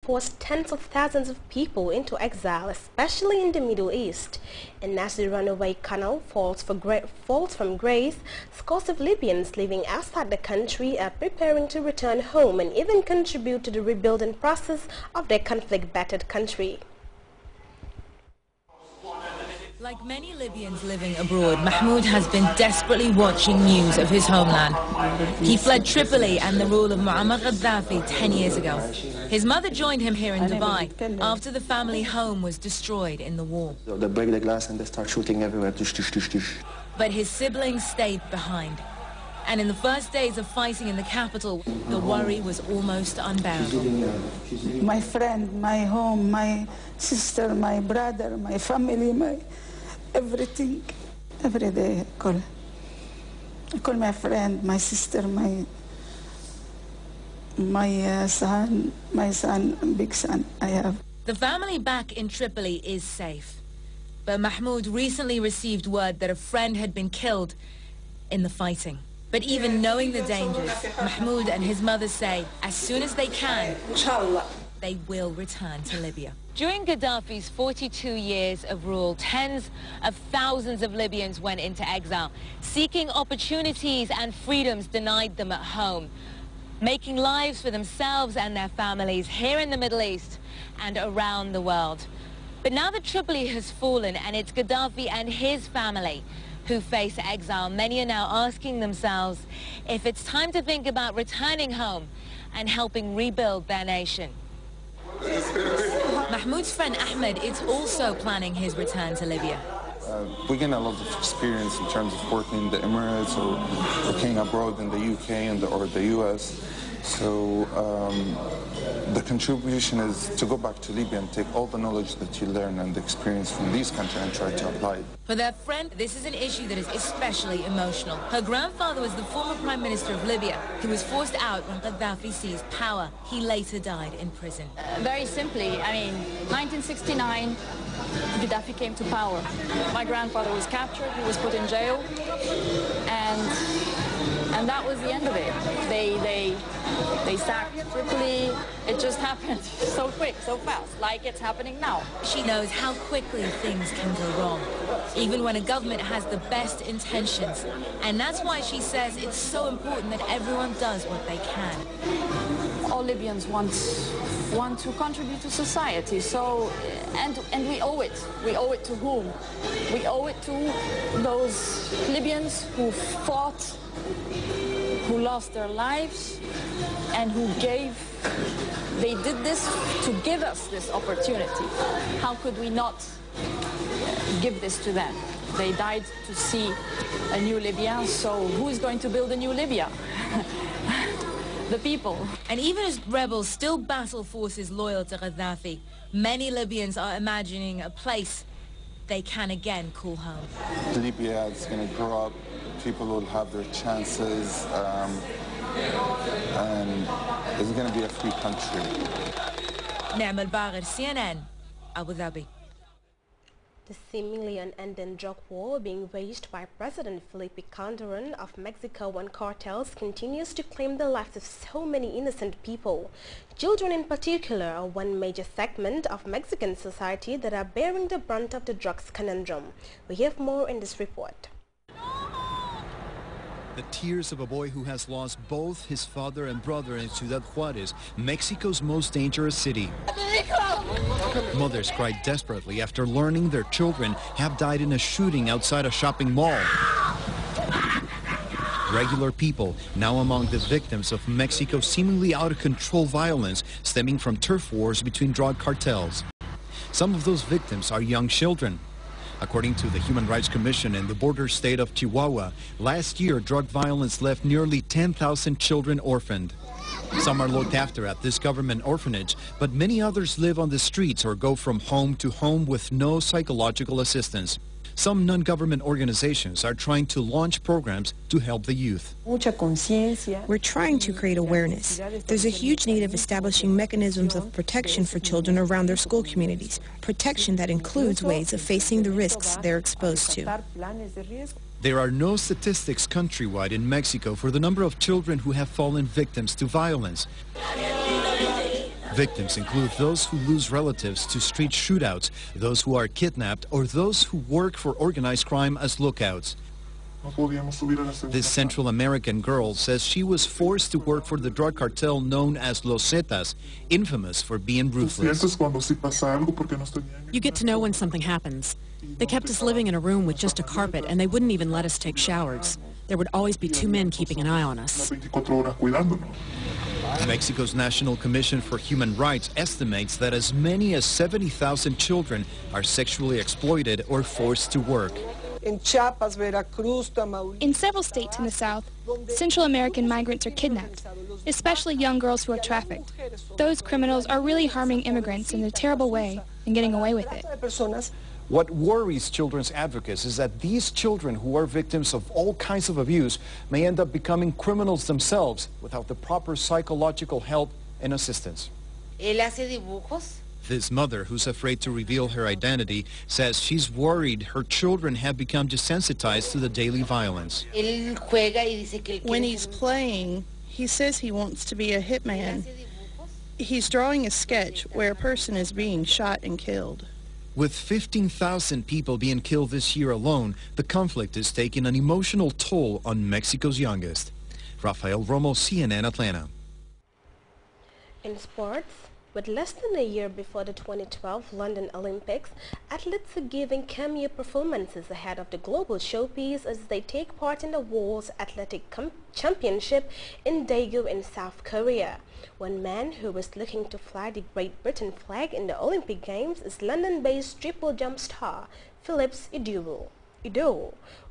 forced tens of thousands of people into exile, especially in the Middle East. And as the runaway canal falls from grace, scores of Libyans living outside the country are preparing to return home and even contribute to the rebuilding process of their conflict-battered country. Like many Libyans living abroad, Mahmoud has been desperately watching news of his homeland. He fled Tripoli and the rule of Muammar Gaddafi 10 years ago. His mother joined him here in Dubai after the family home was destroyed in the war. They break the glass and they start shooting everywhere. But his siblings stayed behind. And in the first days of fighting in the capital, the worry was almost unbearable. My friend, my home, my sister, my brother, my family, my everything. Every day I call my friend, my sister, my son, big son I have. The family back in Tripoli is safe. But Mahmoud recently received word that a friend had been killed in the fighting. But even knowing the dangers, Mahmoud and his mother say as soon as they can, they will return to Libya. During Gaddafi's 42 years of rule, tens of thousands of Libyans went into exile, seeking opportunities and freedoms denied them at home, making lives for themselves and their families here in the Middle East and around the world. But now that Tripoli has fallen and it's Gaddafi and his family who face exile, many are now asking themselves if it's time to think about returning home and helping rebuild their nation. Mahmoud's friend Ahmed is also planning his return to Libya. We gain a lot of experience in terms of working in the Emirates or working abroad in the UK or the US. So the contribution is to go back to Libya and take all the knowledge that you learn and the experience from these countries and try to apply it. For their friend, this is an issue that is especially emotional. Her grandfather was the former Prime Minister of Libya. He was forced out when Gaddafi seized power. He later died in prison. Very simply, I mean, 1969, Gaddafi came to power. My grandfather was captured, he was put in jail, and that was the end of it. They sacked Tripoli. It just happened so quick, so fast, like it's happening now. She knows how quickly things can go wrong, even when a government has the best intentions. And that's why she says it's so important that everyone does what they can. All Libyans want to contribute to society, so, and we owe it. We owe it to whom? We owe it to those Libyans who fought, who lost their lives, and who they did this to give us this opportunity. How could we not give this to them? They died to see a new Libya, so who is going to build a new Libya? The people. And even as rebels still battle forces loyal to Gaddafi, many Libyans are imagining a place they can again call home. Libya is going to grow up, people will have their chances, and it's going to be a free country. Naam Al-Bagher, CNN, Abu Dhabi. The seemingly unending drug war being waged by President Felipe Calderon of Mexico and cartels continues to claim the lives of so many innocent people. Children in particular are one major segment of Mexican society that are bearing the brunt of the drugs conundrum. We have more in this report. The tears of a boy who has lost both his father and brother in Ciudad Juarez, Mexico's most dangerous city. Mothers cried desperately after learning their children have died in a shooting outside a shopping mall. Regular people now among the victims of Mexico's seemingly out-of-control violence stemming from turf wars between drug cartels. Some of those victims are young children. According to the Human Rights Commission in the border state of Chihuahua, last year drug violence left nearly 10,000 children orphaned. Some are looked after at this government orphanage, but many others live on the streets or go from home to home with no psychological assistance. Some non-government organizations are trying to launch programs to help the youth. We're trying to create awareness. There's a huge need of establishing mechanisms of protection for children around their school communities, protection that includes ways of facing the risks they're exposed to. There are no statistics countrywide in Mexico for the number of children who have fallen victims to violence. Victims include those who lose relatives to street shootouts, those who are kidnapped, or those who work for organized crime as lookouts. This Central American girl says she was forced to work for the drug cartel known as Los Zetas, infamous for being ruthless. You get to know when something happens. They kept us living in a room with just a carpet, and they wouldn't even let us take showers. There would always be 2 men keeping an eye on us. Mexico's National Commission for Human Rights estimates that as many as 70,000 children are sexually exploited or forced to work. In several states in the South, Central American migrants are kidnapped, especially young girls who are trafficked. Those criminals are really harming immigrants in a terrible way and getting away with it. What worries children's advocates is that these children who are victims of all kinds of abuse may end up becoming criminals themselves without the proper psychological help and assistance. This mother, who's afraid to reveal her identity, says she's worried her children have become desensitized to the daily violence. When he's playing, he says he wants to be a hitman. He's drawing a sketch where a person is being shot and killed. With 15,000 people being killed this year alone, the conflict is taking an emotional toll on Mexico's youngest. Rafael Romo, CNN, Atlanta. In sports, with less than a year before the 2012 London Olympics, athletes are giving cameo performances ahead of the global showpiece as they take part in the World Athletic Championship in Daegu in South Korea. One man who was looking to fly the Great Britain flag in the Olympic Games is London-based triple jump star Phillips Idowu.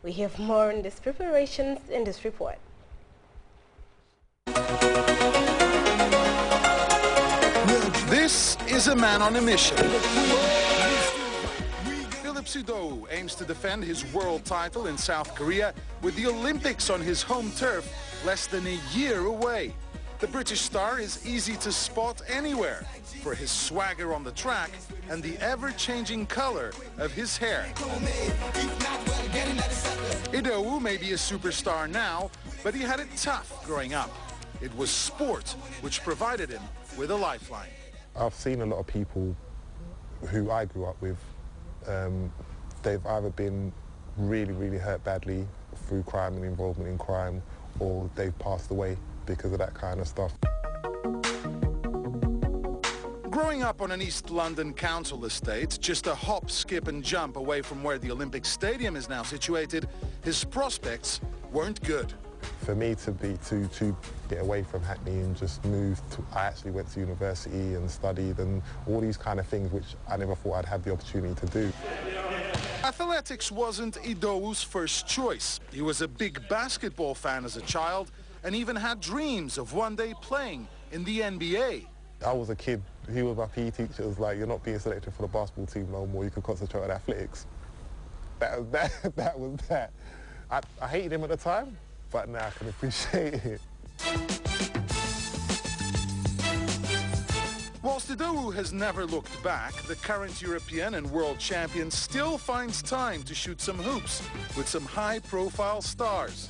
We have more on these preparations in this report. This is a man on a mission. Phillips Idowu aims to defend his world title in South Korea with the Olympics on his home turf less than a year away. The British star is easy to spot anywhere for his swagger on the track and the ever-changing color of his hair. Idowu may be a superstar now, but he had it tough growing up. It was sport which provided him with a lifeline. I've seen a lot of people who I grew up with, they've either been really, really hurt badly through crime and involvement in crime, or they've passed away because of that kind of stuff. Growing up on an East London council estate, just a hop, skip and jump away from where the Olympic Stadium is now situated, his prospects weren't good. For me to get away from Hackney and just move to, I actually went to university and studied and all these kind of things which I never thought I'd have the opportunity to do. Athletics wasn't Idowu's first choice. He was a big basketball fan as a child and even had dreams of one day playing in the NBA. I was a kid, he was my PE teacher, was like, you're not being selected for the basketball team no more, you can concentrate on athletics. That was that. I hated him at the time, but now I can appreciate it. Whilst Idowu has never looked back, the current European and world champion still finds time to shoot some hoops with some high-profile stars.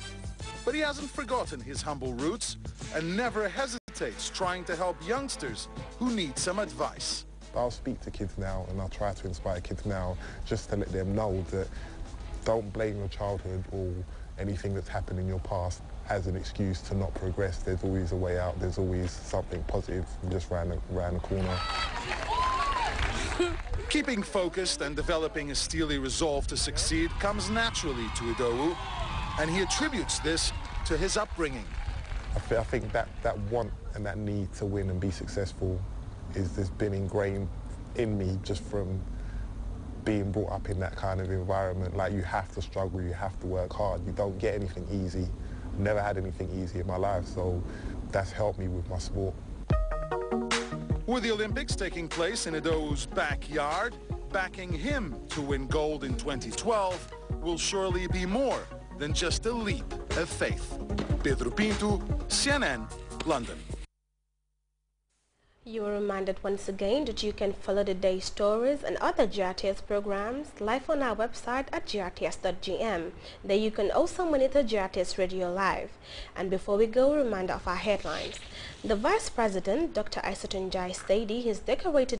But he hasn't forgotten his humble roots and never hesitates trying to help youngsters who need some advice. I'll speak to kids now and I'll try to inspire kids now just to let them know that don't blame your childhood or anything that's happened in your past as an excuse to not progress. There's always a way out. There's always something positive just round the corner. Keeping focused and developing a steely resolve to succeed comes naturally to Idowu, and he attributes this to his upbringing. I think that want and that need to win and be successful has been ingrained in me just from being brought up in that kind of environment. Like, you have to struggle, you have to work hard, you don't get anything easy. Never had anything easy in my life, so that's helped me with my sport. With the Olympics taking place in Idowu's backyard, backing him to win gold in 2012 will surely be more than just a leap of faith. Pedro Pinto, CNN, London. You are reminded once again that you can follow the day's stories and other GRTS programs live on our website at grts.gm. There you can also monitor GRTS Radio Live. And before we go, a reminder of our headlines. The Vice President, Dr. Isatunjai Saidi, has decorated